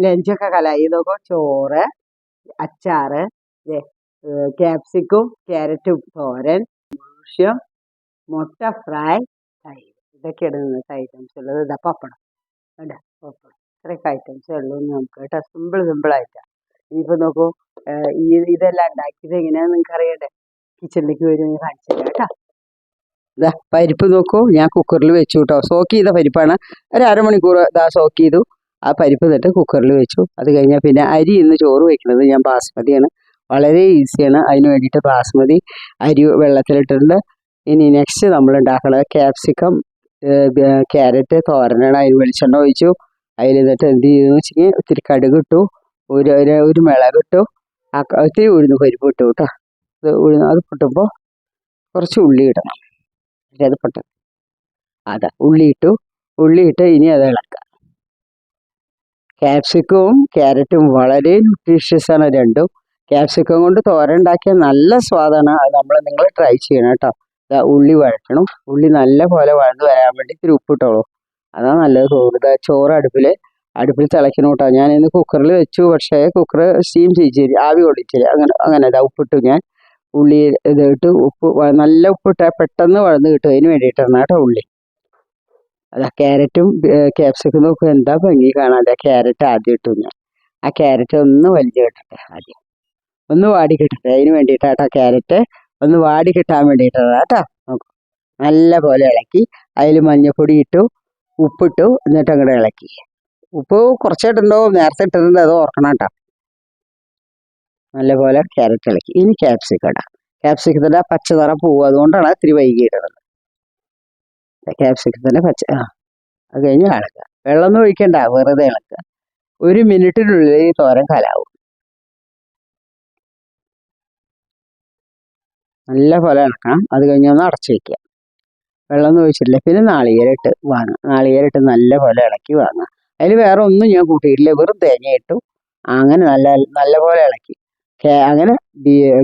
ലഞ്ചൊക്കെ കലായി നോക്കോ. ചോറ്, അച്ചാറ്, ക്യാപ്സിക്കും ക്യാരറ്റും തോരൻ, മുട്ട ഫ്രൈ, തൈര്. ഇതൊക്കെയാണ് ഇന്നത്തെ ഐറ്റംസ് ഉള്ളത്. ഇതാ പപ്പടം, വേണ്ട പപ്പടം. ഇത്രയൊക്കെ ഐറ്റംസേ ഉള്ളൂ നമുക്ക് കേട്ടോ. സിമ്പിളായിട്ടാണ്. ഇനിയിപ്പോൾ നോക്കൂ, ഇതെല്ലാം ഉണ്ടാക്കിയത് എങ്ങനെയാണെന്ന് നിങ്ങൾക്ക് അറിയണ്ടേ? കിച്ചണിലേക്ക് വരും, കാണിച്ചു തരാം കേട്ടോ. ഇതാ പരിപ്പ് നോക്കൂ, ഞാൻ കുക്കറിൽ വെച്ചു കേട്ടോ. സോക്ക് ചെയ്ത പരിപ്പാണ്. ഒരു അരമണിക്കൂർ ഇതാ സോക്ക് ചെയ്തു. ആ പരിപ്പ് തൊട്ട് കുക്കറിൽ വെച്ചു. അത് കഴിഞ്ഞാൽ പിന്നെ അരി ഇന്ന് ചോറ് വയ്ക്കുന്നത് ഞാൻ ബാസ്മതിയാണ്. വളരെ ഈസിയാണ്. അതിന് വേണ്ടിയിട്ട് ബാസ്മതി അരി വെള്ളത്തിലിട്ടിട്ടുണ്ട്. ഇനി നെക്സ്റ്റ് നമ്മൾ ഉണ്ടാക്കുന്നത് ക്യാപ്സിക്കം ക്യാരറ്റ് തോരനാണ്. അതിന് വെളിച്ചെണ്ണ ഒഴിച്ചു. അതിൽ എന്നിട്ട് എന്ത് ചെയ്തെന്ന് വെച്ചെങ്കിൽ ഇത്തിരി കടുക് ഇട്ടു, ഒരു മിളക് ഇട്ടു, ഇത്തിരി ഉഴുന്ന് പരിപ്പ് ഇട്ടു കേട്ടോ. അത് പൊട്ടുമ്പോൾ കുറച്ച് ഉള്ളി ഇടണം. അത് പൊട്ടും. അതാ ഉള്ളിയിട്ട് ഇനി അത് ഇളക്കുക. ക്യാപ്സിക്കവും ക്യാരറ്റും വളരെ ന്യൂട്രീഷ്യസ് ആണ് രണ്ടും. ക്യാപ്സിക്കം കൊണ്ട് തോരൻ ഉണ്ടാക്കിയാൽ നല്ല സ്വാദാണ്. അത് നിങ്ങൾ ട്രൈ ചെയ്യണം കേട്ടോ. ഉള്ളി വഴറ്റണം. ഉള്ളി നല്ല പോലെ വഴന്ന് വരാൻ വേണ്ടി ഇത്തിരി ഉപ്പിട്ടോളൂ. അതാണ് നല്ലത്. ചോറ് അടുപ്പിൽ തിളയ്ക്കണം കേട്ടോ. ഞാനിന്ന് കുക്കറിൽ വെച്ചു. പക്ഷേ കുക്കർ സ്റ്റീം ചെയ്യിച്ചിരി, ആവി കൊള്ളിച്ചിരി. അങ്ങനെ ഇതാ ഉപ്പിട്ടു. ഞാൻ ഉള്ളി ഇതിട്ട് നല്ല ഉപ്പിട്ടാൽ പെട്ടെന്ന് വഴന്ന് കിട്ടും. അതിന് വേണ്ടിയിട്ടാണ് കേട്ടോ ഉള്ളി. അതാ ക്യാരറ്റും ക്യാപ്സിക്കും നോക്കും എന്താ ഭംഗി കാണാതെ. ക്യാരറ്റ് ആദ്യം ഇട്ടു ഞാൻ. ആ ക്യാരറ്റ് ഒന്ന് വലിഞ്ഞ് കിട്ടട്ടെ, ആദ്യം ഒന്ന് വാടി കിട്ടട്ടെ. അതിന് വേണ്ടിയിട്ടാട്ടോ ക്യാരറ്റ് ഒന്ന് വാടി കിട്ടാൻ വേണ്ടിയിട്ടാണ് കേട്ടോ. നോക്കും നല്ല പോലെ ഇളക്കി. അതിൽ മഞ്ഞൾപ്പൊടി ഇട്ടു, ഉപ്പിട്ടു, എന്നിട്ട് അങ്ങോട്ട് ഇളക്കി. ഉപ്പ് കുറച്ചായിട്ടുണ്ടോ, നേരത്തെ ഇട്ടിട്ടുണ്ട്, അത് ഓർക്കണം കേട്ടോ. നല്ലപോലെ ക്യാരറ്റ് ഇളക്കി. ഇനി ക്യാപ്സിക്കം ഇടാം. ക്യാപ്സിക്കത്തിൻ്റെ പച്ച നിറം പോവും, അതുകൊണ്ടാണ് ഇത്തിരി വൈകിയിടുന്നത്. ക്യാപ്സിക്കത്തിൻ്റെ അത് കഴിഞ്ഞ് ഇളക്കുക. വെള്ളമൊന്നും ഒഴിക്കണ്ട, വെറുതെ ഇളക്കുക. 1 മിനിറ്റിനുള്ളിൽ ഈ തോരൻ കലാവും. നല്ല പോലെ ഇളക്കണം. അത് കഴിഞ്ഞ് ഒന്ന് അടച്ചു വയ്ക്കുക. വെള്ളമൊന്നും ഒഴിച്ചിട്ടില്ല. പിന്നെ നാളികേരം ഇട്ട് നല്ല പോലെ ഇളക്കി വാങ്ങുക. അതിൽ വേറെ ഒന്നും ഞാൻ കൂട്ടിയിട്ടില്ല, വെറും തേങ്ങ ഇട്ടു. അങ്ങനെ നല്ല പോലെ ഇളക്കി. അങ്ങനെ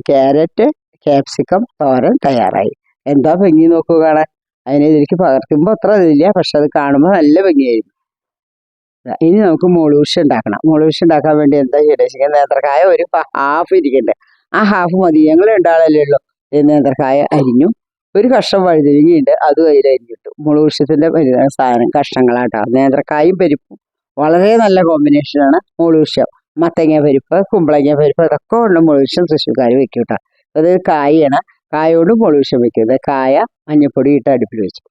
ക്യാരറ്റ് ക്യാപ്സിക്കം തോരൻ തയ്യാറായി. എന്താ ഭംഗി നോക്കൂ കാണാൻ. അതിനെ ഇതിലേക്ക് പകർത്തുമ്പോൾ അത്ര ഇതില്ല, പക്ഷെ അത് കാണുമ്പോൾ നല്ല ഭംഗിയായിരുന്നു. ഇനി നമുക്ക് മുളകുപൊടി ഉണ്ടാക്കണം. മുളകുപൊടി ഉണ്ടാക്കാൻ വേണ്ടി എന്താ ചെയ്യേണ്ടത്? നേന്ത്രക്കായ ഒരു ഹാഫ് ഇരിക്കണ്ടേ, ആ ഹാഫ് മതി. ഞങ്ങൾ 2 ആളല്ലേ ഉള്ളൂ. നേന്ത്രക്കായ അരിഞ്ഞു. ഒരു കഷ്ണം വഴുതനങ്ങയുണ്ട്, അതും അതിൽ അരിഞ്ഞിട്ടു. മുളകുപൊടിയുടെ സാധനം കഷ്ണങ്ങളാട്ടോ. നേന്ത്രക്കായും പരിപ്പും വളരെ നല്ല കോമ്പിനേഷനാണ്. മുളകുപൊടി, മത്തങ്ങ പരിപ്പ്, കുമ്പളങ്ങ പരിപ്പ്, അതൊക്കെ കൊണ്ട് മുളകുപൊടി തൃശ്ശൂർക്കാർ വെക്കും കേട്ടോ. അത് കായാണ്. കായ കൊണ്ട് മുളകുപൊടി വെക്കുന്നത്. കായ മഞ്ഞൾപ്പൊടി ഇട്ട് അടുപ്പിൽ വെച്ചു,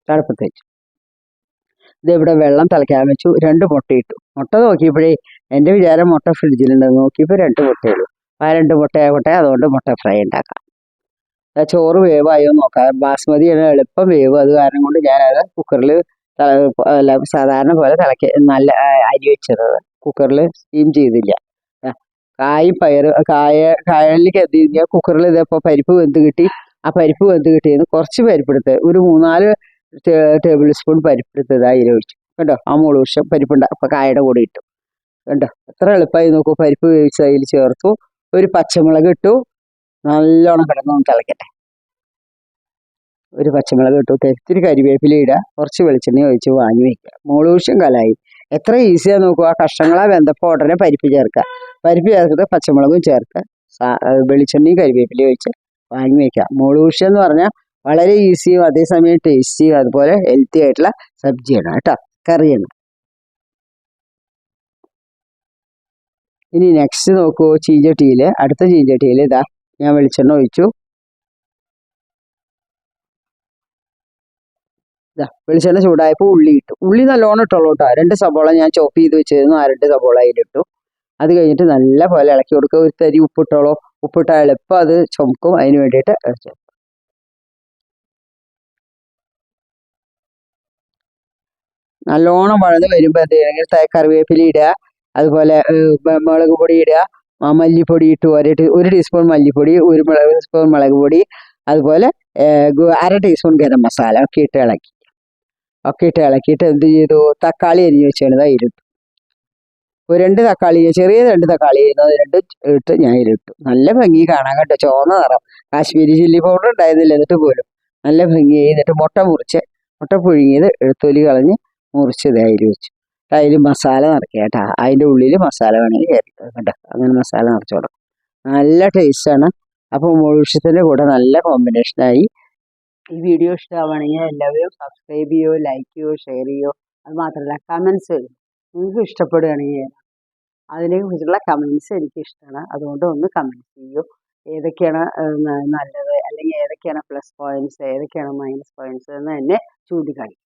തണുപ്പത്ത് വെച്ചു. ഇതിവിടെ വെള്ളം തിളയ്ക്കാൻ വെച്ചു. 2 മുട്ട ഇട്ടു. മുട്ട നോക്കിയപ്പോഴേ എൻ്റെ വിചാരം മുട്ട ഫ്രിഡ്ജിലുണ്ടെന്ന് നോക്കിയപ്പോൾ 2 മുട്ടയുള്ളൂ. ആ 2 മുട്ടയാകട്ടെ, അതുകൊണ്ട് മുട്ട ഫ്രൈ ഉണ്ടാക്കാം. ചോറ് വേവായോ നോക്കാം. ബാസ്മതിയാണ് എളുപ്പം വേവ്. അത് കാരണം കൊണ്ട് ഞാനത് കുക്കറിൽ സാധാരണ പോലെ നല്ല അരി വെച്ചത്. കുക്കറിൽ സ്റ്റീം ചെയ്തില്ല. കായും കായലിലേക്ക് എന്ത് ചെയ്താൽ കുക്കറിൽ ഇതപ്പോൾ പരിപ്പ് വെന്ത് കിട്ടി. ആ പരിപ്പ് വെന്ത് കിട്ടിയെന്ന് കുറച്ച് പരിപ്പെടുത്ത്, ഒരു 3-4 ടേബിൾ സ്പൂൺ പരിപ്പെടുത്തത് അതിൽ ഒഴിച്ചു കേട്ടോ. ആ മുളകുപൊടി പരിപ്പുണ്ട് അപ്പം കായയുടെ കൂടെ ഇട്ടു കേട്ടോ. എത്ര എളുപ്പമായി നോക്കൂ. പരിപ്പ് വേവിച്ച് അതിൽ ചേർത്തു. ഒരു പച്ചമുളക് ഇട്ടു. നല്ലോണം കിടന്നൊന്ന് തിളക്കട്ടെ. ഒരു പച്ചമുളക് ഇട്ടു. ഇത്തിരി കരിവേപ്പില ഇടുക. കുറച്ച് വെളിച്ചെണ്ണ ഒഴിച്ച് വാങ്ങി വയ്ക്കുക. മുളകുപൊടി കലായി. എത്ര ഈസിയാണ് നോക്കുക. ആ കഷ്ണങ്ങളെ വെന്തപ്പോൾ ഉടനെ പരിപ്പ് ചേർക്കുക. പരിപ്പ് ചേർത്തിട്ട് പച്ചമുളകും ചേർത്ത് വെളിച്ചെണ്ണയും കരിവേപ്പിലയും ഒഴിച്ച് വാങ്ങി വയ്ക്കുക. മുളകുപൊടി എന്ന് പറഞ്ഞാൽ വളരെ ഈസിയും അതേസമയം ടേസ്റ്റിയും അതുപോലെ ഹെൽത്തി ആയിട്ടുള്ള സബ്ജിയാണ് കേട്ടോ, കറിയാണ്. ഇനി നെക്സ്റ്റ് നോക്കൂ. അടുത്ത ചീഞ്ചട്ടിയിൽ ഇതാ ഞാൻ വെളിച്ചെണ്ണ ഒഴിച്ചു. വെളിച്ചെണ്ണ ചൂടായപ്പോൾ ഉള്ളി ഇട്ടു. ഉള്ളി നല്ലോണം ഇട്ടുള്ളൂ കേട്ടോ. 2 സബോള ഞാൻ ചോപ്പ് ചെയ്ത് വെച്ചിരുന്നു. ആ 2 സബോള അതിലിട്ടു. അത് കഴിഞ്ഞിട്ട് നല്ല പോലെ ഇളക്കി കൊടുക്കുക. ഒരു തരി ഉപ്പിട്ടോളൂ. ഉപ്പിട്ടാൽ എളുപ്പം അത് ചുമക്കും. അതിന് വേണ്ടിയിട്ട് നല്ലോണം വഴന്ന് വരുമ്പോൾ എന്തെങ്കിലും കറിവേപ്പില ഇടുക. അതുപോലെ മുളക് പൊടി ഇടുക. മല്ലിപ്പൊടി ഇട്ട് 1 ടീസ്പൂൺ മല്ലിപ്പൊടി, 1 സ്പൂൺ മുളക് പൊടി, അതുപോലെ 1/2 ടീസ്പൂൺ ഗരം മസാല ഒക്കെ ഇട്ട് ഇളക്കിയിട്ട് എന്ത് ചെയ്തു? തക്കാളി അരിഞ്ഞ് വെച്ചത് അതിലിട്ടു. 2 തക്കാളി, ചെറിയ 2 തക്കാളി അത് 2 ഇട്ട് ഞാൻ ഇതിലിട്ടു. നല്ല ഭംഗി കാണാൻ കേട്ടോ. ചുവന്ന നിറം. കാശ്മീരി ചില്ലി പൗഡർ ഉണ്ടായിരുന്നില്ല എന്നിട്ട് പോലും നല്ല ഭംഗി. എന്നിട്ട് മുട്ട പുഴുങ്ങിയത് തൊലി കളഞ്ഞ് മുറിച്ച് അതിൽ വെച്ചു. അതിൽ മസാല നിറയ്ക്കുക കേട്ടോ. അതിൻ്റെ ഉള്ളിൽ മസാല വേണമെങ്കിൽ കയറി കേട്ടോ. അങ്ങനെ മസാല നിറച്ച് കൊടുക്കും. നല്ല ടേസ്റ്റാണ്. അപ്പോൾ മുഴുവശത്തിൻ്റെ കൂടെ നല്ല കോമ്പിനേഷനായി. ഈ വീഡിയോ ഇഷ്ടമാവുകയാണെങ്കിൽ എല്ലാവരും സബ്സ്ക്രൈബ് ചെയ്യുമോ, ലൈക്ക് ചെയ്യുമോ, ഷെയർ ചെയ്യുമോ. അത് മാത്രമല്ല കമൻസ് നിങ്ങൾക്ക് ഇഷ്ടപ്പെടുകയാണെങ്കിൽ അതിനെക്കുറിച്ചുള്ള കമൻസ് എനിക്ക് ഇഷ്ടമാണ്. അതുകൊണ്ട് ഒന്ന് കമൻറ്റ് ചെയ്യൂ. ഏതൊക്കെയാണ് നല്ലത്, അല്ലെങ്കിൽ ഏതൊക്കെയാണ് പ്ലസ് പോയിൻറ്റ്സ്, ഏതൊക്കെയാണ് മൈനസ് പോയിൻറ്റ്സ് എന്ന് തന്നെ ചൂണ്ടിക്കാണിക്കും.